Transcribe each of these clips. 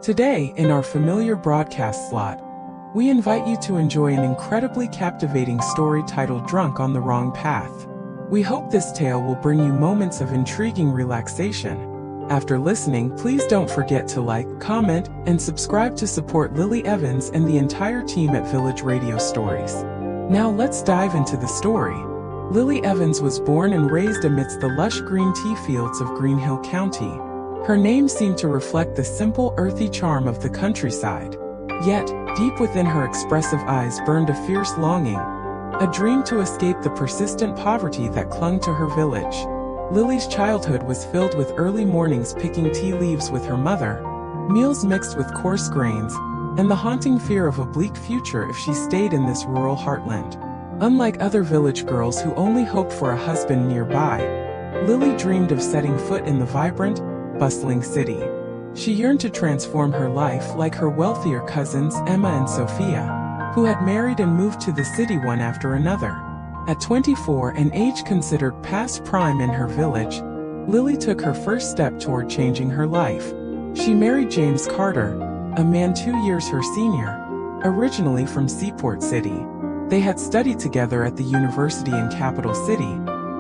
Today, in our familiar broadcast slot, we invite you to enjoy an incredibly captivating story titled Drunk on the Wrong Path. We hope this tale will bring you moments of intriguing relaxation. After listening, please don't forget to like, comment, and subscribe to support Lily Evans and the entire team at Village Radio Stories. Now let's dive into the story. Lily Evans was born and raised amidst the lush green tea fields of Green Hill County. Her name seemed to reflect the simple, earthy charm of the countryside. Yet, deep within her expressive eyes burned a fierce longing, a dream to escape the persistent poverty that clung to her village. Lily's childhood was filled with early mornings picking tea leaves with her mother, meals mixed with coarse grains, and the haunting fear of a bleak future if she stayed in this rural heartland. Unlike other village girls who only hoped for a husband nearby, Lily dreamed of setting foot in the vibrant, bustling city. She yearned to transform her life like her wealthier cousins Emma and Sophia, who had married and moved to the city one after another. At 24, an age considered past prime in her village, Lily took her first step toward changing her life. She married James Carter, a man 2 years her senior, originally from Seaport City. They had studied together at the university in Capital City,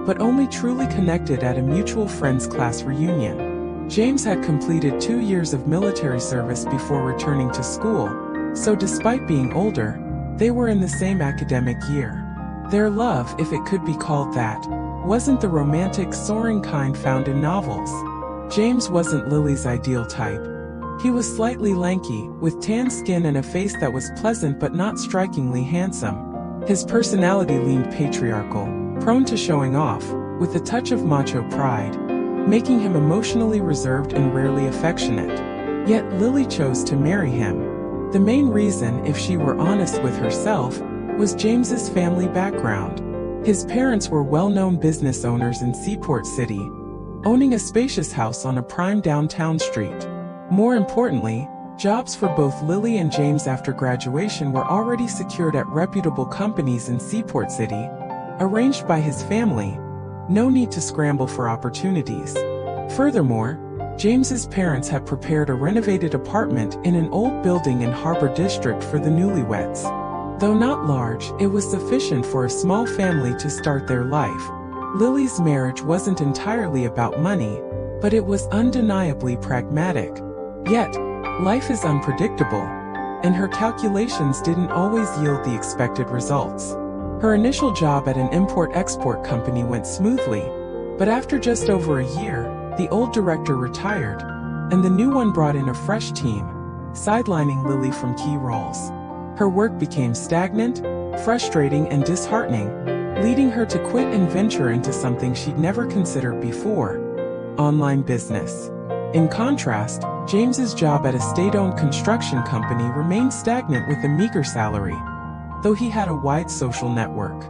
but only truly connected at a mutual friends class reunion. James had completed 2 years of military service before returning to school, so despite being older, they were in the same academic year. Their love, if it could be called that, wasn't the romantic, soaring kind found in novels. James wasn't Lily's ideal type. He was slightly lanky, with tan skin and a face that was pleasant but not strikingly handsome. His personality leaned patriarchal, prone to showing off, with a touch of macho pride, making him emotionally reserved and rarely affectionate. Yet Lily chose to marry him. The main reason, if she were honest with herself, was James's family background. His parents were well-known business owners in Seaport City, owning a spacious house on a prime downtown street. More importantly, jobs for both Lily and James after graduation were already secured at reputable companies in Seaport City, arranged by his family. No need to scramble for opportunities. Furthermore, James's parents had prepared a renovated apartment in an old building in Harbor District for the newlyweds. Though not large, it was sufficient for a small family to start their life. Lily's marriage wasn't entirely about money, but it was undeniably pragmatic. Yet, life is unpredictable, and her calculations didn't always yield the expected results. Her initial job at an import-export company went smoothly, but after just over a year, the old director retired, and the new one brought in a fresh team, sidelining Lily from key roles. Her work became stagnant, frustrating, and disheartening, leading her to quit and venture into something she'd never considered before: online business. In contrast, James's job at a state-owned construction company remained stagnant with a meager salary, though he had a wide social network.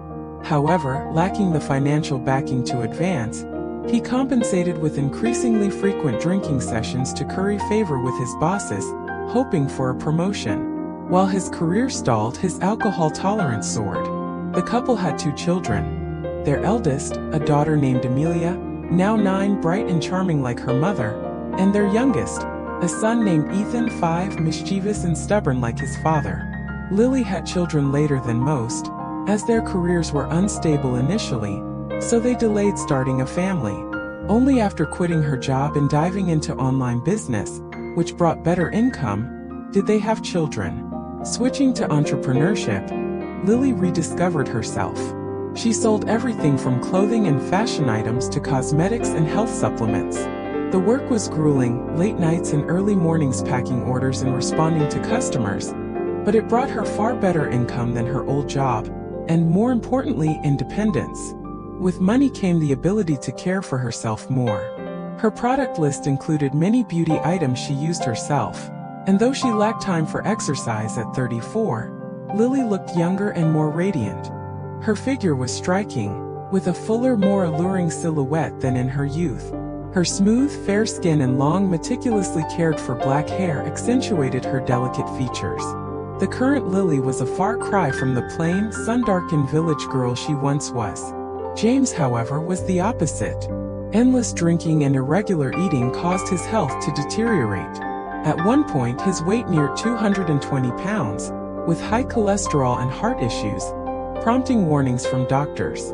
However, lacking the financial backing to advance, he compensated with increasingly frequent drinking sessions to curry favor with his bosses, hoping for a promotion. While his career stalled, his alcohol tolerance soared. The couple had 2 children. Their eldest, a daughter named Amelia, now 9, bright and charming like her mother, and their youngest, a son named Ethan, 5, mischievous and stubborn like his father. Lily had children later than most, as their careers were unstable initially, so they delayed starting a family. Only after quitting her job and diving into online business, which brought better income, did they have children. Switching to entrepreneurship, Lily rediscovered herself. She sold everything from clothing and fashion items to cosmetics and health supplements. The work was grueling, late nights and early mornings packing orders and responding to customers, but it brought her far better income than her old job, and more importantly, independence. With money came the ability to care for herself more. Her product list included many beauty items she used herself. And though she lacked time for exercise at 34, Lily looked younger and more radiant. Her figure was striking, with a fuller, more alluring silhouette than in her youth. Her smooth, fair skin and long, meticulously cared for black hair accentuated her delicate features. The current Lily was a far cry from the plain, sun-darkened village girl she once was. James, however, was the opposite. Endless drinking and irregular eating caused his health to deteriorate. At one point, his weight neared 220 pounds, with high cholesterol and heart issues, prompting warnings from doctors.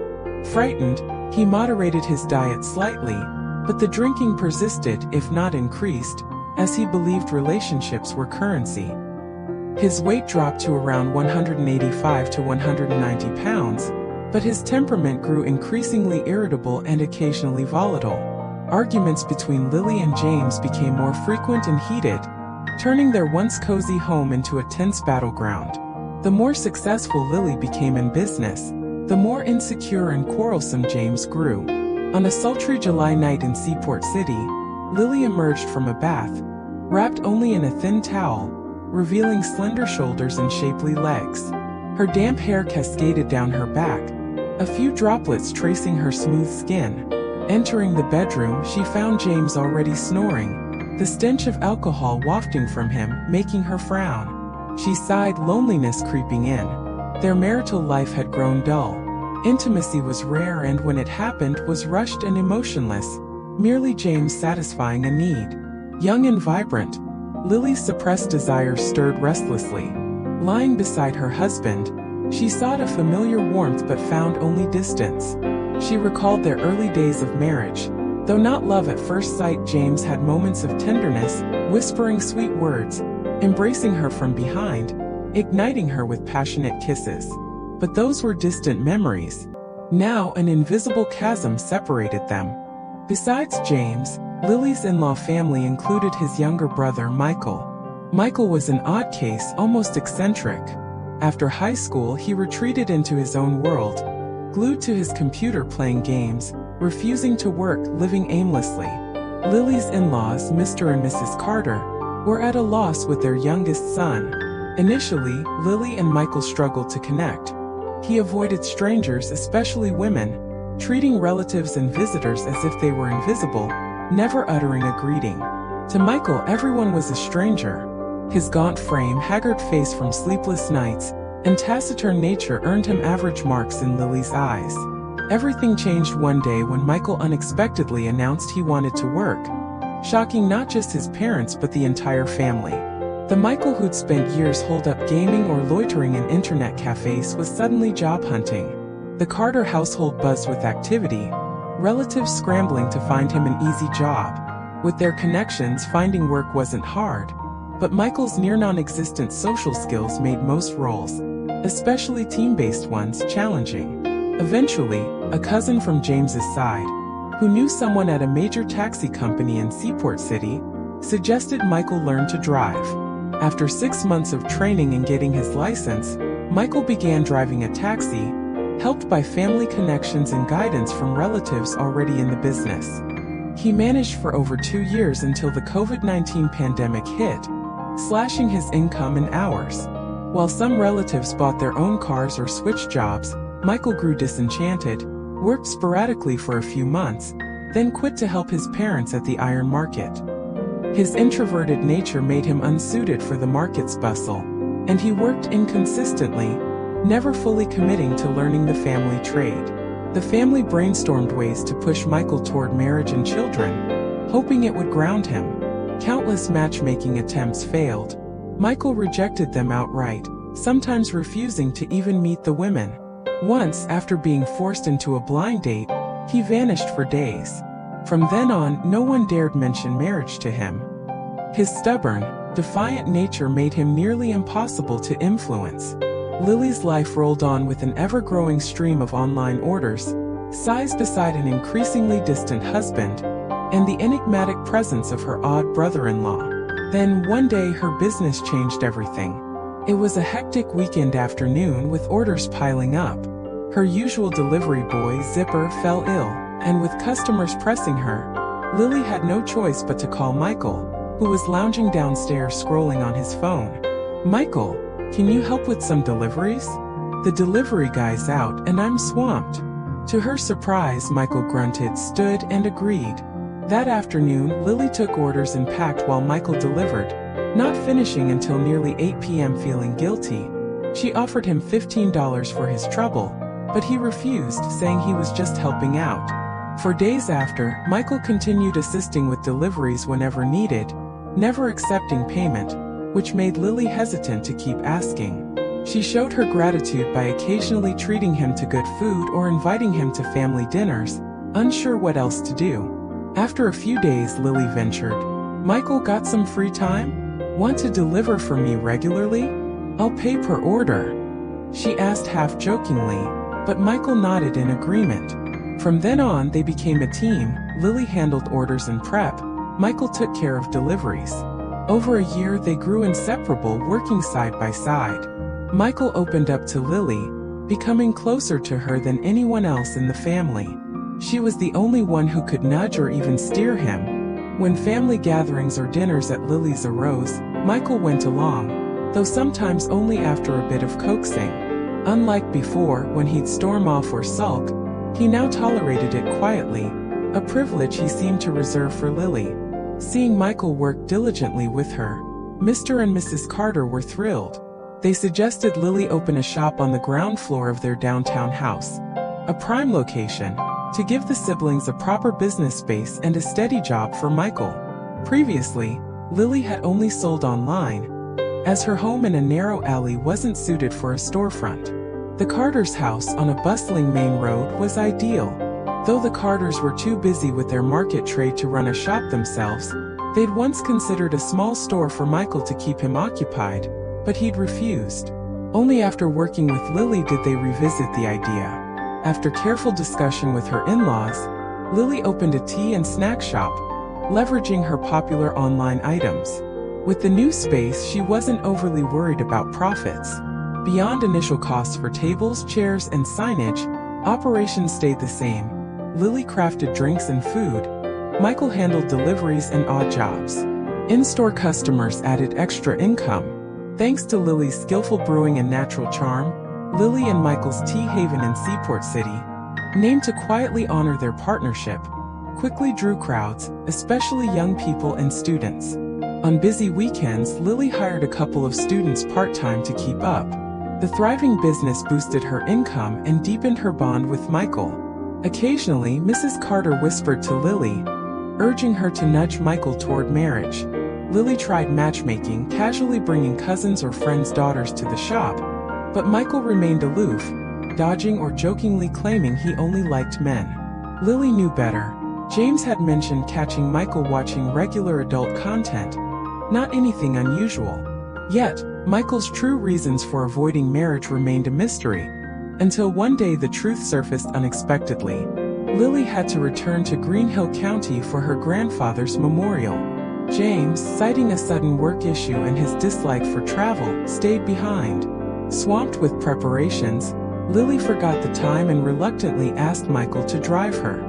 Frightened, he moderated his diet slightly, but the drinking persisted, if not increased, as he believed relationships were currency. His weight dropped to around 185 to 190 pounds, but his temperament grew increasingly irritable and occasionally volatile. Arguments between Lily and James became more frequent and heated, turning their once cozy home into a tense battleground. The more successful Lily became in business, the more insecure and quarrelsome James grew. On a sultry July night in Seaport City, Lily emerged from a bath, wrapped only in a thin towel, revealing slender shoulders and shapely legs. Her damp hair cascaded down her back, a few droplets tracing her smooth skin. Entering the bedroom, she found James already snoring, the stench of alcohol wafting from him, making her frown. She sighed, loneliness creeping in. Their marital life had grown dull. Intimacy was rare, and when it happened, was rushed and emotionless, merely James satisfying a need. Young and vibrant, Lily's suppressed desires stirred restlessly. Lying beside her husband, she sought a familiar warmth but found only distance. She recalled their early days of marriage. Though not love at first sight, James had moments of tenderness, whispering sweet words, embracing her from behind, igniting her with passionate kisses. But those were distant memories. Now an invisible chasm separated them. Besides James, Lily's in-law family included his younger brother Michael. Michael was an odd case, almost eccentric. After high school, he retreated into his own world, glued to his computer playing games, refusing to work, living aimlessly. Lily's in-laws, Mr. and Mrs. Carter, were at a loss with their youngest son. Initially, Lily and Michael struggled to connect. He avoided strangers, especially women, treating relatives and visitors as if they were invisible, never uttering a greeting. To Michael, everyone was a stranger. His gaunt frame, haggard face from sleepless nights, and taciturn nature earned him average marks in Lily's eyes. Everything changed one day when Michael unexpectedly announced he wanted to work, shocking not just his parents but the entire family. The Michael who'd spent years holed up gaming or loitering in internet cafes was suddenly job hunting. The Carter household buzzed with activity, relatives scrambling to find him an easy job. With their connections, finding work wasn't hard, but Michael's near non-existent social skills made most roles, especially team-based ones, challenging. Eventually, a cousin from James's side, who knew someone at a major taxi company in Seaport City, suggested Michael learn to drive. After 6 months of training and getting his license, Michael began driving a taxi, helped by family connections and guidance from relatives already in the business. He managed for over 2 years until the COVID-19 pandemic hit, slashing his income and hours. While some relatives bought their own cars or switched jobs, Michael grew disenchanted, worked sporadically for a few months, then quit to help his parents at the iron market. His introverted nature made him unsuited for the market's bustle, and he worked inconsistently, never fully committing to learning the family trade. The family brainstormed ways to push Michael toward marriage and children, hoping it would ground him. Countless matchmaking attempts failed. Michael rejected them outright, sometimes refusing to even meet the women. Once, after being forced into a blind date, he vanished for days. From then on, no one dared mention marriage to him. His stubborn, defiant nature made him nearly impossible to influence. Lily's life rolled on with an ever-growing stream of online orders, sighs beside an increasingly distant husband, and the enigmatic presence of her odd brother-in-law. Then, one day, her business changed everything. It was a hectic weekend afternoon with orders piling up. Her usual delivery boy, Zipper, fell ill, and with customers pressing her, Lily had no choice but to call Michael, who was lounging downstairs scrolling on his phone. "Michael, can you help with some deliveries? The delivery guy's out and I'm swamped." To her surprise, Michael grunted, stood, and agreed. That afternoon, Lily took orders and packed while Michael delivered, not finishing until nearly 8 p.m. Feeling guilty, she offered him $15 for his trouble, but he refused, saying he was just helping out. For days after, Michael continued assisting with deliveries whenever needed, never accepting payment, which made Lily hesitant to keep asking. She showed her gratitude by occasionally treating him to good food or inviting him to family dinners, unsure what else to do. After a few days, Lily ventured, "Michael, got some free time? Want to deliver for me regularly? I'll pay per order." She asked half-jokingly, but Michael nodded in agreement. From then on, they became a team. Lily handled orders and prep. Michael took care of deliveries. Over a year, they grew inseparable, working side by side. Michael opened up to Lily, becoming closer to her than anyone else in the family. She was the only one who could nudge or even steer him. When family gatherings or dinners at Lily's arose, Michael went along, though sometimes only after a bit of coaxing. Unlike before, when he'd storm off or sulk, he now tolerated it quietly, a privilege he seemed to reserve for Lily. Seeing Michael work diligently with her, Mr. and Mrs. Carter were thrilled. They suggested Lily open a shop on the ground floor of their downtown house, a prime location, to give the siblings a proper business space and a steady job for Michael. Previously, Lily had only sold online, as her home in a narrow alley wasn't suited for a storefront. The Carters' house on a bustling main road was ideal. Though the Carters were too busy with their market trade to run a shop themselves, they'd once considered a small store for Michael to keep him occupied, but he'd refused. Only after working with Lily did they revisit the idea. After careful discussion with her in-laws, Lily opened a tea and snack shop, leveraging her popular online items. With the new space, she wasn't overly worried about profits. Beyond initial costs for tables, chairs, and signage, operations stayed the same. Lily crafted drinks and food. Michael handled deliveries and odd jobs. In-store customers added extra income. Thanks to Lily's skillful brewing and natural charm, Lily and Michael's Tea Haven in Seaport City, named to quietly honor their partnership, quickly drew crowds, especially young people and students. On busy weekends, Lily hired a couple of students part-time to keep up. The thriving business boosted her income and deepened her bond with Michael. Occasionally, Mrs. Carter whispered to Lily, urging her to nudge Michael toward marriage. Lily tried matchmaking, casually bringing cousins or friends' daughters to the shop, but Michael remained aloof, dodging or jokingly claiming he only liked men. Lily knew better. James had mentioned catching Michael watching regular adult content, not anything unusual. Yet, Michael's true reasons for avoiding marriage remained a mystery, until one day the truth surfaced unexpectedly. Lily had to return to Green Hill County for her grandfather's memorial. James, citing a sudden work issue and his dislike for travel, stayed behind. Swamped with preparations, Lily forgot the time and reluctantly asked Michael to drive her.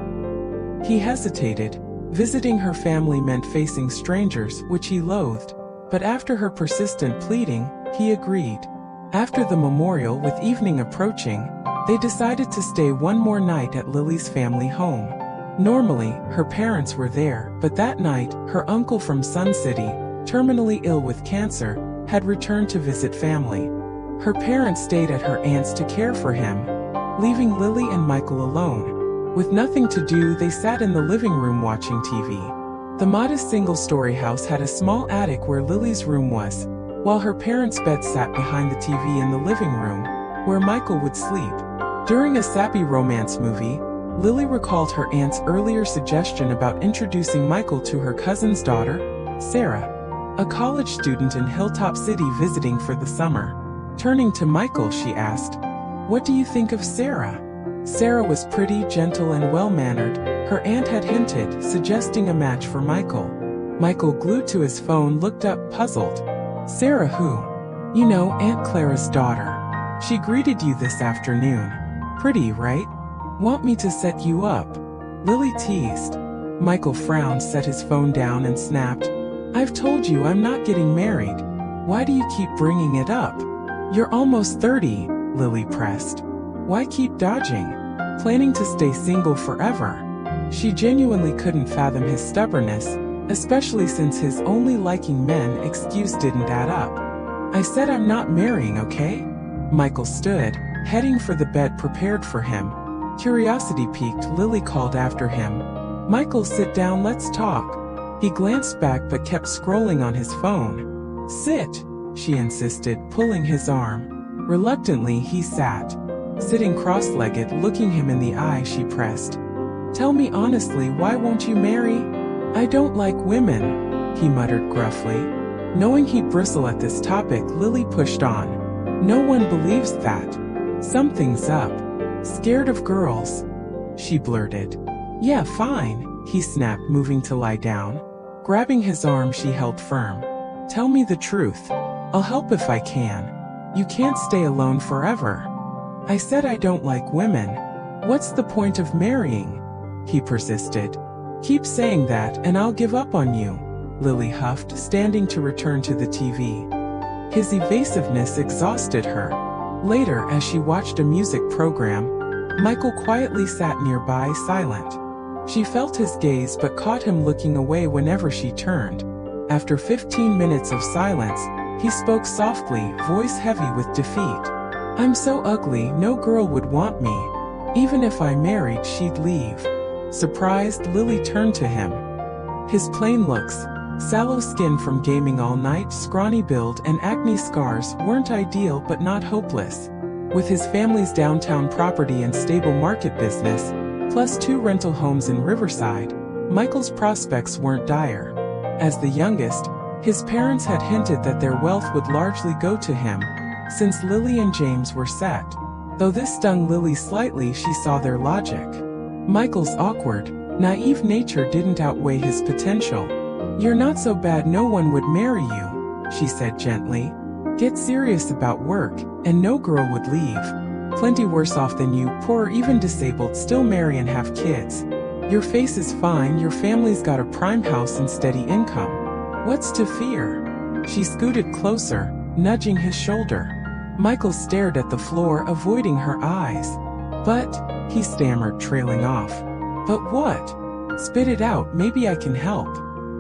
He hesitated. Visiting her family meant facing strangers, which he loathed, but after her persistent pleading, he agreed. After the memorial, with evening approaching, they decided to stay one more night at Lily's family home. Normally, her parents were there, but that night, her uncle from Sun City, terminally ill with cancer, had returned to visit family. Her parents stayed at her aunt's to care for him, leaving Lily and Michael alone. With nothing to do, they sat in the living room watching TV. The modest single-story house had a small attic where Lily's room was, while her parents' bed sat behind the TV in the living room, where Michael would sleep. During a sappy romance movie, Lily recalled her aunt's earlier suggestion about introducing Michael to her cousin's daughter, Sarah, a college student in Hilltop City visiting for the summer. Turning to Michael, she asked, "What do you think of Sarah?" Sarah was pretty, gentle, and well-mannered, her aunt had hinted, suggesting a match for Michael. Michael, glued to his phone, looked up, puzzled. "Sarah who?" "You know, Aunt Clara's daughter. She greeted you this afternoon. Pretty, right? Want me to set you up?" Lily teased. Michael frowned, set his phone down, and snapped, "I've told you I'm not getting married. Why do you keep bringing it up?" "You're almost 30, Lily pressed. "Why keep dodging? Planning to stay single forever?" She genuinely couldn't fathom his stubbornness, especially since his only liking men excuse didn't add up. "I said I'm not marrying, okay?" Michael stood, heading for the bed prepared for him. Curiosity piqued, Lily called after him, "Michael, sit down, let's talk." He glanced back but kept scrolling on his phone. "Sit," she insisted, pulling his arm. Reluctantly, he sat. Sitting cross-legged, looking him in the eye, she pressed. "Tell me honestly, why won't you marry?" "I don't like women," he muttered gruffly. Knowing he'd bristle at this topic, Lily pushed on. "No one believes that. Something's up. Scared of girls," she blurted. "Yeah, fine," he snapped, moving to lie down. Grabbing his arm, she held firm. "Tell me the truth. I'll help if I can. You can't stay alone forever." "I said I don't like women. What's the point of marrying?" he persisted. "Keep saying that and I'll give up on you," Lily huffed, standing to return to the TV. His evasiveness exhausted her. Later, as she watched a music program, Michael quietly sat nearby, silent. She felt his gaze but caught him looking away whenever she turned. After 15 minutes of silence, he spoke softly, voice heavy with defeat. "I'm so ugly, no girl would want me. Even if I married, she'd leave." Surprised, Lily turned to him. His plain looks, sallow skin from gaming all night, scrawny build, and acne scars weren't ideal but not hopeless. With his family's downtown property and stable market business, plus 2 rental homes in Riverside, Michael's prospects weren't dire. As the youngest, his parents had hinted that their wealth would largely go to him, since Lily and James were set. Though this stung Lily slightly, she saw their logic. Michael's awkward, naive nature didn't outweigh his potential. "You're not so bad no one would marry you," she said gently. "Get serious about work, and no girl would leave. Plenty worse off than you, poor or even disabled, still marry and have kids. Your face is fine, your family's got a prime house and steady income. What's to fear?" She scooted closer, nudging his shoulder. Michael stared at the floor, avoiding her eyes. "But," he stammered, trailing off. "But what? Spit it out, maybe I can help."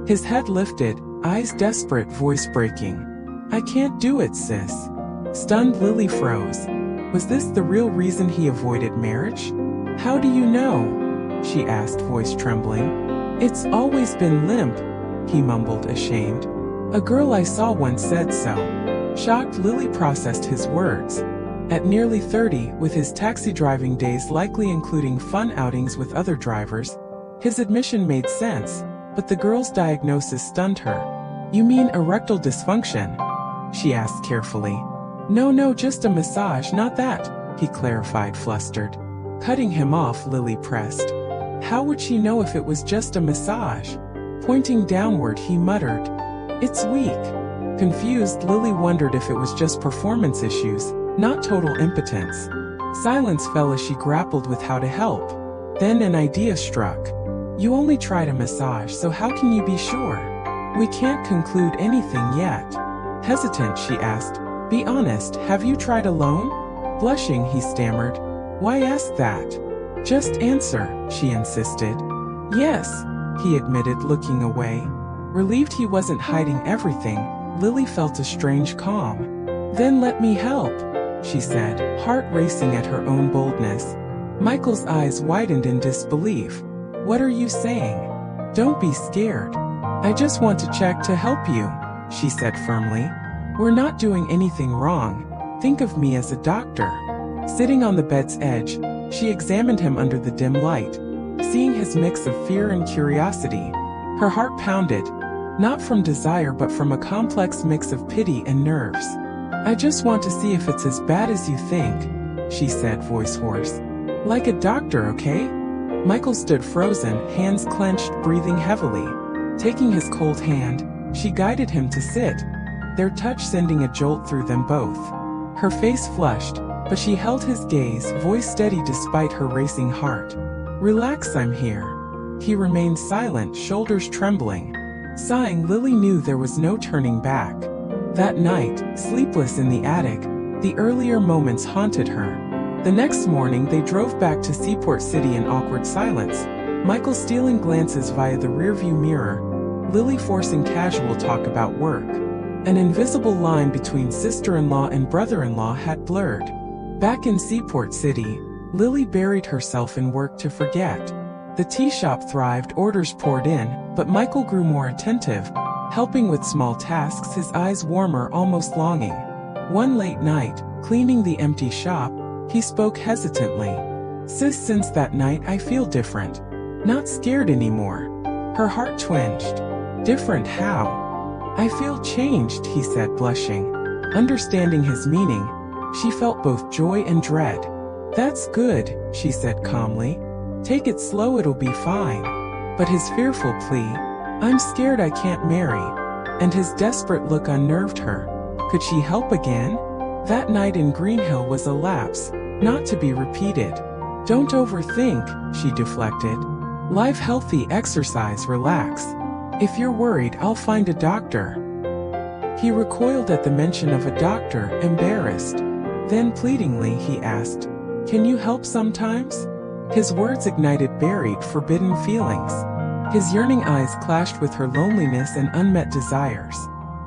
His head lifted, eyes desperate, voice breaking. "I can't do it, sis." Stunned, Lily froze. Was this the real reason he avoided marriage? "How do you know?" she asked, voice trembling. "It's always been limp," he mumbled, ashamed. "A girl I saw once said so." Shocked, Lily processed his words. At nearly 30, with his taxi driving days likely including fun outings with other drivers, his admission made sense, but the girl's diagnosis stunned her. "You mean erectile dysfunction?" she asked carefully. No, just a massage, not that," he clarified, flustered. Cutting him off, Lily pressed. "How would she know if it was just a massage?" Pointing downward, he muttered, "It's weak." Confused, Lily wondered if it was just performance issues, not total impotence. Silence fell as she grappled with how to help. Then an idea struck. "You only tried a massage, so how can you be sure? We can't conclude anything yet." Hesitant, she asked, "Be honest, have you tried alone?" Blushing, he stammered, "Why ask that? Just answer," she insisted. "Yes," he admitted, looking away. Relieved he wasn't hiding everything, Lily felt a strange calm. "Then let me help," she said, heart racing at her own boldness. Michael's eyes widened in disbelief. "What are you saying? Don't be scared. I just want to check to help you," she said firmly. "We're not doing anything wrong. Think of me as a doctor." Sitting on the bed's edge, she examined him under the dim light, seeing his mix of fear and curiosity. Her heart pounded, not from desire but from a complex mix of pity and nerves. "I just want to see if it's as bad as you think," she said, voice hoarse. "Like a doctor, okay?" Michael stood frozen, hands clenched, breathing heavily. Taking his cold hand, she guided him to sit, their touch sending a jolt through them both. Her face flushed, but she held his gaze, voice steady despite her racing heart. "Relax, I'm here." He remained silent, shoulders trembling. Sighing, Lily knew there was no turning back. That night, sleepless in the attic, the earlier moments haunted her. The next morning they drove back to Seaport City in awkward silence, Michael stealing glances via the rearview mirror, Lily forcing casual talk about work. An invisible line between sister-in-law and brother-in-law had blurred. Back in Seaport City, Lily buried herself in work to forget. The tea shop thrived, orders poured in, but Michael grew more attentive, helping with small tasks, his eyes warmer, almost longing. One late night, cleaning the empty shop, he spoke hesitantly. "Sis, since that night I feel different. Not scared anymore." Her heart twinged. "Different how?" "I feel changed," he said, blushing. Understanding his meaning, she felt both joy and dread. "That's good," she said calmly. "Take it slow, it'll be fine." But his fearful plea, "I'm scared I can't marry," and his desperate look unnerved her. Could she help again? That night in Greenhill was a lapse, not to be repeated. "Don't overthink," she deflected. "Live healthy, exercise, relax. If you're worried, I'll find a doctor." He recoiled at the mention of a doctor, embarrassed. Then pleadingly he asked, "Can you help sometimes?" His words ignited buried, forbidden feelings. His yearning eyes clashed with her loneliness and unmet desires.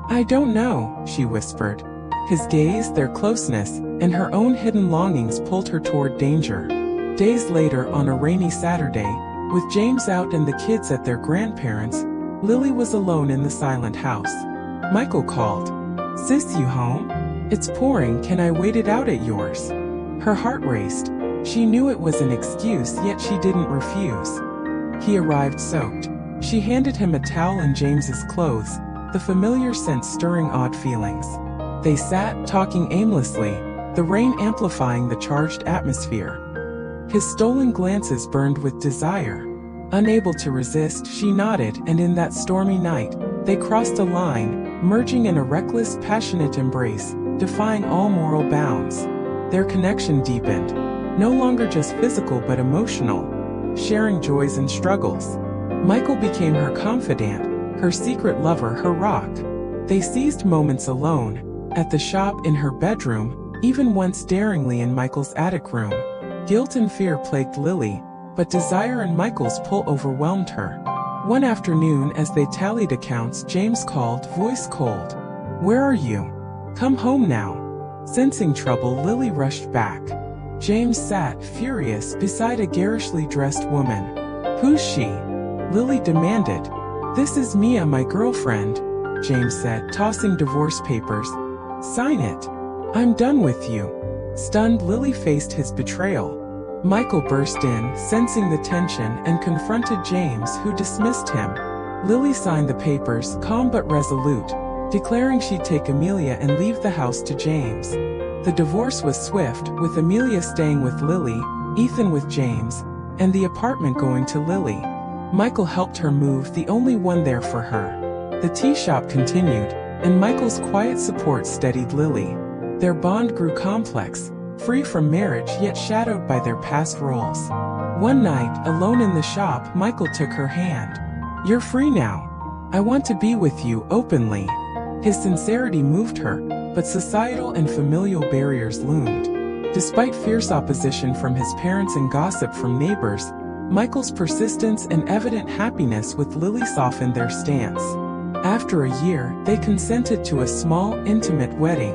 "I don't know," she whispered. His gaze, their closeness, and her own hidden longings pulled her toward danger. Days later, on a rainy Saturday, with James out and the kids at their grandparents', Lily was alone in the silent house. Michael called. "Sis, you home? It's pouring, can I wait it out at yours?" Her heart raced. She knew it was an excuse, yet she didn't refuse. He arrived soaked. She handed him a towel and James's clothes, the familiar scent stirring odd feelings. They sat, talking aimlessly, the rain amplifying the charged atmosphere. His stolen glances burned with desire. Unable to resist, she nodded, and in that stormy night, they crossed a line, merging in a reckless, passionate embrace, defying all moral bounds. Their connection deepened, no longer just physical but emotional, sharing joys and struggles. Michael became her confidant, her secret lover, her rock. They seized moments alone, at the shop, in her bedroom, even once daringly in Michael's attic room. Guilt and fear plagued Lily, but desire and Michael's pull overwhelmed her. One afternoon, as they tallied accounts, James called, voice cold. "Where are you? Come home now." Sensing trouble, Lily rushed back. James sat, furious, beside a garishly dressed woman. "Who's she?" Lily demanded. "This is Mia, my girlfriend," James said, tossing divorce papers. "Sign it. I'm done with you." Stunned, Lily faced his betrayal. Michael burst in, sensing the tension, and confronted James, who dismissed him. Lily signed the papers, calm but resolute, declaring she'd take Amelia and leave the house to James. The divorce was swift, with Amelia staying with Lily, Ethan with James, and the apartment going to Lily. Michael helped her move, the only one there for her. The tea shop continued, and Michael's quiet support steadied Lily. Their bond grew complex, free from marriage yet shadowed by their past roles. One night, alone in the shop, Michael took her hand. "You're free now. I want to be with you, openly." His sincerity moved her, but societal and familial barriers loomed. Despite fierce opposition from his parents and gossip from neighbors, Michael's persistence and evident happiness with Lily softened their stance. After a year, they consented to a small, intimate wedding.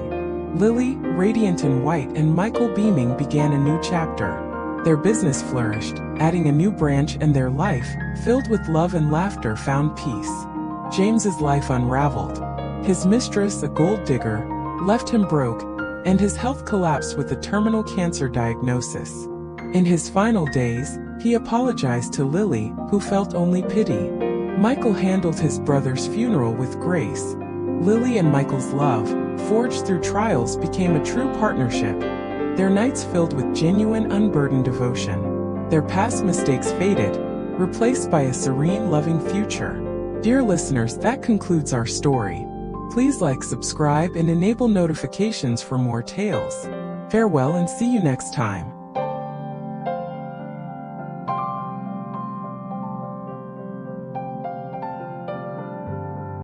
Lily, radiant in white, and Michael beaming, began a new chapter. Their business flourished, adding a new branch, and their life, filled with love and laughter, found peace. James's life unraveled. His mistress, a gold digger, left him broke, and his health collapsed with a terminal cancer diagnosis. In his final days, he apologized to Lily, who felt only pity. Michael handled his brother's funeral with grace. Lily and Michael's love, forged through trials, became a true partnership. Their nights filled with genuine, unburdened devotion. Their past mistakes faded, replaced by a serene, loving future. Dear listeners, that concludes our story. Please like, subscribe, and enable notifications for more tales. Farewell and see you next time.